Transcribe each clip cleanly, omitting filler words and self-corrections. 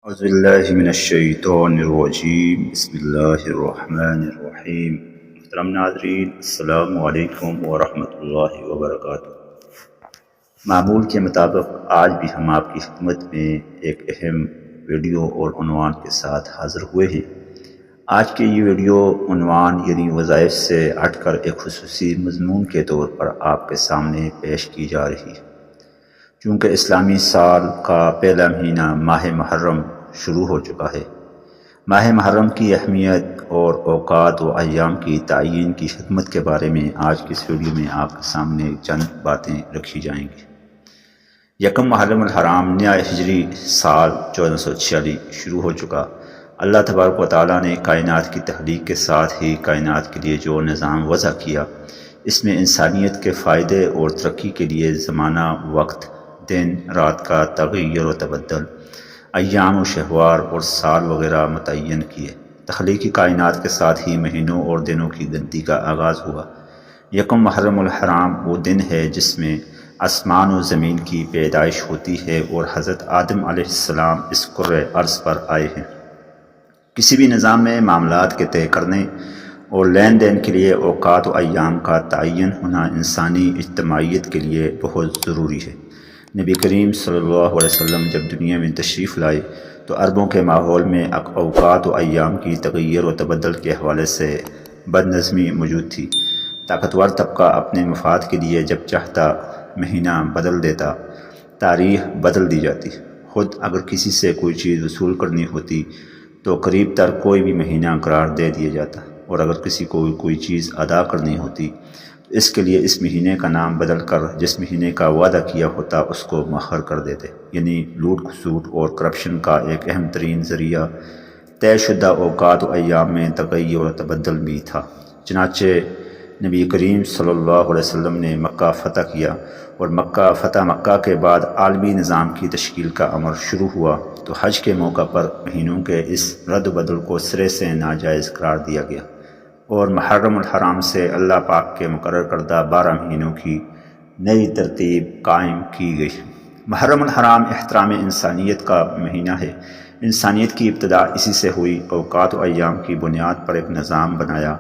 اعوذ باللہ من الشیطان الرجیم بسم اللہ الرحمن الرحیم۔ محترم ناظرین، السلام علیکم ورحمۃ اللہ وبرکاتہ۔ معمول کے مطابق آج بھی ہم آپ کی خدمت میں ایک اہم ویڈیو اور عنوان کے ساتھ حاضر ہوئے ہیں۔ آج کے یہ ویڈیو عنوان یعنی وظائف سے ہٹ کر ایک خصوصی مضمون کے طور پر آپ کے سامنے پیش کی جا رہی ہے۔ چونکہ اسلامی سال کا پہلا مہینہ ماہ محرم شروع ہو چکا ہے، ماہ محرم کی اہمیت اور اوقات و ایام کی تعین کی حکمت کے بارے میں آج کی اس ویڈیو میں آپ کے سامنے چند باتیں رکھی جائیں گی۔ یکم محرم الحرام نیا ہجری سال 1446 شروع ہو چکا۔ اللہ تبارک و تعالیٰ نے کائنات کی تخلیق کے ساتھ ہی کائنات کے لیے جو نظام وضع کیا، اس میں انسانیت کے فائدے اور ترقی کے لیے زمانہ، وقت، دن رات کا تغیر و تبدل، ایام و شہوار اور سال وغیرہ متعین کیے۔ تخلیقی کائنات کے ساتھ ہی مہینوں اور دنوں کی گنتی کا آغاز ہوا۔ یکم محرم الحرام وہ دن ہے جس میں آسمان و زمین کی پیدائش ہوتی ہے اور حضرت آدم علیہ السلام اس کرۂ ارض پر آئے ہیں۔ کسی بھی نظام میں معاملات کے طے کرنے اور لین دین کے لیے اوقات و ایام کا تعین ہونا انسانی اجتماعیت کے لیے بہت ضروری ہے۔ نبی کریم صلی اللہ علیہ وسلم جب دنیا میں تشریف لائے تو عربوں کے ماحول میں اوقات و ایام کی تغیر و تبدل کے حوالے سے بد نظمی موجود تھی۔ طاقتور طبقہ اپنے مفاد کے لیے جب چاہتا مہینہ بدل دیتا، تاریخ بدل دی جاتی۔ خود اگر کسی سے کوئی چیز وصول کرنی ہوتی تو قریب تر کوئی بھی مہینہ قرار دے دیا جاتا، اور اگر کسی کو کوئی چیز ادا کرنی ہوتی تو اس کے لیے اس مہینے کا نام بدل کر جس مہینے کا وعدہ کیا ہوتا اس کو مؤخر کر دیتے۔ یعنی لوٹ کھسوٹ اور کرپشن کا ایک اہم ترین ذریعہ طے شدہ اوقات و ایام میں تغیر و تبدل بھی تھا۔ چنانچہ نبی کریم صلی اللہ علیہ وسلم نے مکہ فتح کیا، اور مکہ کے بعد عالمی نظام کی تشکیل کا عمل شروع ہوا تو حج کے موقع پر مہینوں کے اس رد و بدل کو سرے سے ناجائز قرار دیا گیا، اور محرم الحرام سے اللہ پاک کے مقرر کردہ 12 مہینوں کی نئی ترتیب قائم کی گئی۔ محرم الحرام احترام انسانیت کا مہینہ ہے۔ انسانیت کی ابتدا اسی سے ہوئی۔ اوقات و ایام کی بنیاد پر ایک نظام بنایا۔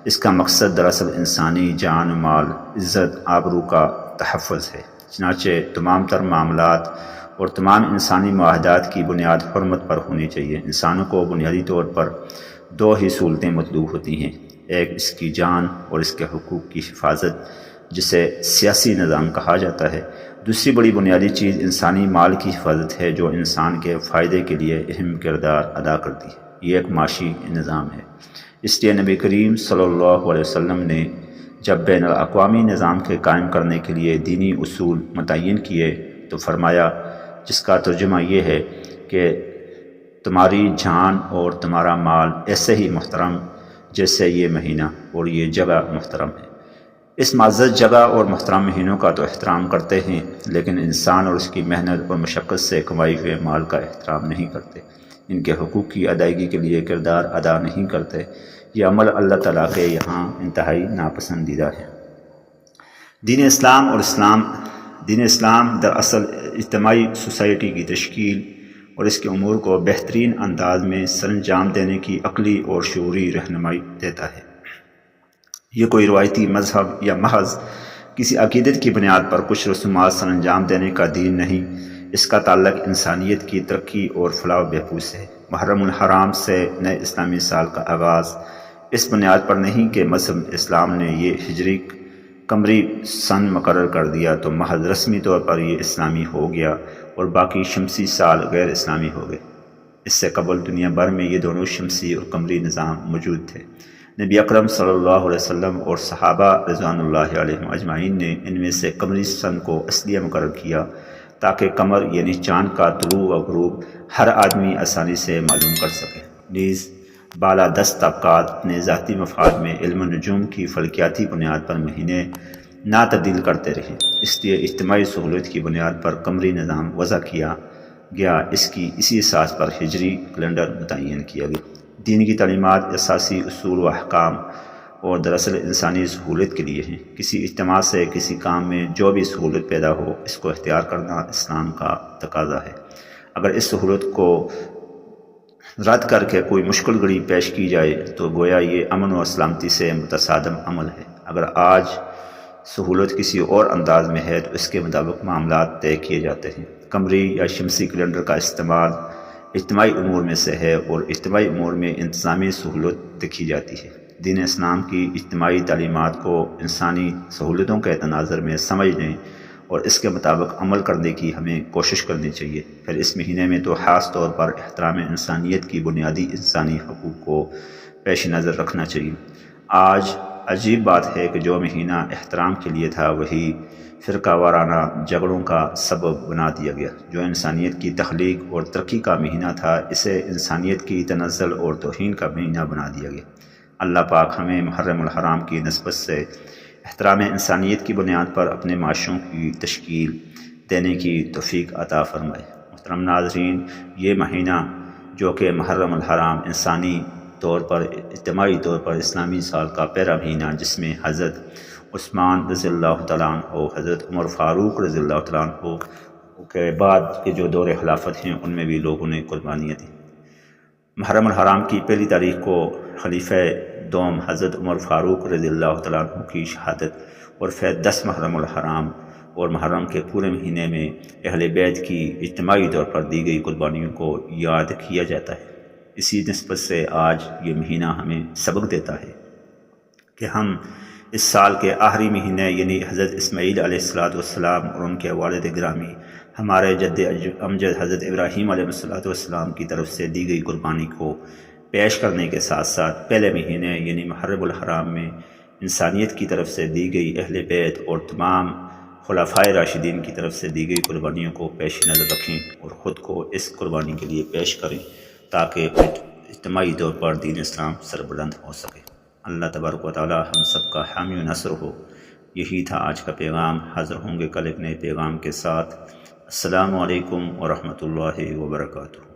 اس کا مقصد دراصل انسانی جان و مال، عزت، آبرو کا تحفظ ہے۔ چنانچہ تمام تر معاملات اور تمام انسانی معاہدات کی بنیاد حرمت پر ہونی چاہیے۔ انسانوں کو بنیادی طور پر دو ہی سہولتیں مطلوب ہوتی ہیں، ایک اس کی جان اور اس کے حقوق کی حفاظت، جسے سیاسی نظام کہا جاتا ہے۔ دوسری بڑی بنیادی چیز انسانی مال کی حفاظت ہے، جو انسان کے فائدے کے لیے اہم کردار ادا کرتی ہے۔ یہ ایک معاشی نظام ہے۔ اس لیے نبی کریم صلی اللہ علیہ وسلم نے جب بین الاقوامی نظام کے قائم کرنے کے لیے دینی اصول متعین کیے تو فرمایا، جس کا ترجمہ یہ ہے کہ تمہاری جان اور تمہارا مال ایسے ہی محترم جیسے یہ مہینہ اور یہ جگہ محترم ہے۔ اس معزز جگہ اور محترم مہینوں کا تو احترام کرتے ہیں، لیکن انسان اور اس کی محنت اور مشقت سے کمائی ہوئے مال کا احترام نہیں کرتے، ان کے حقوق کی ادائیگی کے لیے کردار ادا نہیں کرتے۔ یہ عمل اللہ تعالیٰ کے یہاں انتہائی ناپسندیدہ ہے۔ دین اسلام دراصل اجتماعی سوسائٹی کی تشکیل اور اس کے امور کو بہترین انداز میں سر انجام دینے کی عقلی اور شعوری رہنمائی دیتا ہے۔ یہ کوئی روایتی مذہب یا محض کسی عقیدت کی بنیاد پر کچھ رسومات سر انجام دینے کا دین نہیں، اس کا تعلق انسانیت کی ترقی اور فلاح و بہبود سے ہے۔ محرم الحرام سے نئے اسلامی سال کا آغاز اس بنیاد پر نہیں کہ مذہب اسلام نے یہ ہجری قمری سن مقرر کر دیا تو محض رسمی طور پر یہ اسلامی ہو گیا اور باقی شمسی سال غیر اسلامی ہو گئے۔ اس سے قبل دنیا بھر میں یہ دونوں شمسی اور قمری نظام موجود تھے۔ نبی اکرم صلی اللہ علیہ وسلم اور صحابہ رضوان اللہ علیہم اجمعین نے ان میں سے قمری سن کو اصلیہ مقرر کیا تاکہ قمر یعنی چاند کا طلوع و غروب ہر آدمی آسانی سے معلوم کر سکے۔ نیز بالادست طبقات اپنے ذاتی مفاد میں علم نجوم کی فلکیاتی بنیاد پر مہینے نہ تبدیل کرتے رہے، اس لیے اجتماعی سہولت کی بنیاد پر قمری نظام وضع کیا گیا۔ اسی اساس پر ہجری کیلنڈر متعین کیا گیا۔ دین کی تعلیمات اساسی اصول و احکام اور دراصل انسانی سہولت کے لیے ہیں۔ کسی اجتماع سے کسی کام میں جو بھی سہولت پیدا ہو، اس کو اختیار کرنا اسلام کا تقاضا ہے۔ اگر اس سہولت کو رد کر کے کوئی مشکل گھڑی پیش کی جائے تو گویا یہ امن و سلامتی سے متصادم عمل ہے۔ اگر آج سہولت کسی اور انداز میں ہے تو اس کے مطابق معاملات طے کیے جاتے ہیں۔ قمری یا شمسی کیلنڈر کا استعمال اجتماعی امور میں سے ہے اور اجتماعی امور میں انتظامی سہولت دیکھی جاتی ہے۔ دین اسلام کی اجتماعی تعلیمات کو انسانی سہولتوں کے تناظر میں سمجھنے اور اس کے مطابق عمل کرنے کی ہمیں کوشش کرنی چاہیے۔ پھر اس مہینے میں تو خاص طور پر احترام انسانیت کی بنیادی انسانی حقوق کو پیش نظر رکھنا چاہیے۔ آج عجیب بات ہے کہ جو مہینہ احترام کے لیے تھا وہی فرقہ وارانہ جھگڑوں کا سبب بنا دیا گیا۔ جو انسانیت کی تخلیق اور ترقی کا مہینہ تھا اسے انسانیت کی تنزل اور توہین کا مہینہ بنا دیا گیا۔ اللہ پاک ہمیں محرم الحرام کی نسبت سے احترام انسانیت کی بنیاد پر اپنے معاشروں کی تشکیل دینے کی توفیق عطا فرمائے۔ محترم ناظرین، یہ مہینہ جو کہ محرم الحرام انسانی طور پر اجتماعی طور پر اسلامی سال کا پہلا مہینہ، جس میں حضرت عثمان رضی اللہ تعالیٰ عنہ، حضرت عمر فاروق رضی اللہ تعالیٰ عنہ کے بعد کے جو دور خلافت ہیں ان میں بھی لوگوں نے قربانیاں دیں۔ محرم الحرام کی پہلی تاریخ کو خلیفہ دوم حضرت عمر فاروق رضی اللہ تعالیٰ عنہ کی شہادت اور پھر 10 محرم الحرام اور محرم کے پورے مہینے میں اہل بیت کی اجتماعی طور پر دی گئی قربانیوں کو یاد کیا جاتا ہے۔ اسی نسبت سے آج یہ مہینہ ہمیں سبق دیتا ہے کہ ہم اس سال کے آخری مہینے یعنی حضرت اسماعیل علیہ السلام اور ان کے والد گرامی ہمارے جد امجد حضرت ابراہیم علیہ السلام کی طرف سے دی گئی قربانی کو پیش کرنے کے ساتھ ساتھ پہلے مہینے یعنی محرم الحرام میں انسانیت کی طرف سے دی گئی اہل بیت اور تمام خلفائے راشدین کی طرف سے دی گئی قربانیوں کو پیش نظر رکھیں اور خود کو اس قربانی کے لیے پیش کریں تاکہ اجتماعی طور پر دین اسلام سربلند ہو سکے۔ اللہ تبارک و تعالی ہم سب کا حامی و نصر ہو۔ یہی تھا آج کا پیغام۔ حاضر ہوں گے کل ایک نئے پیغام کے ساتھ۔ السلام علیکم ورحمۃ اللہ وبرکاتہ۔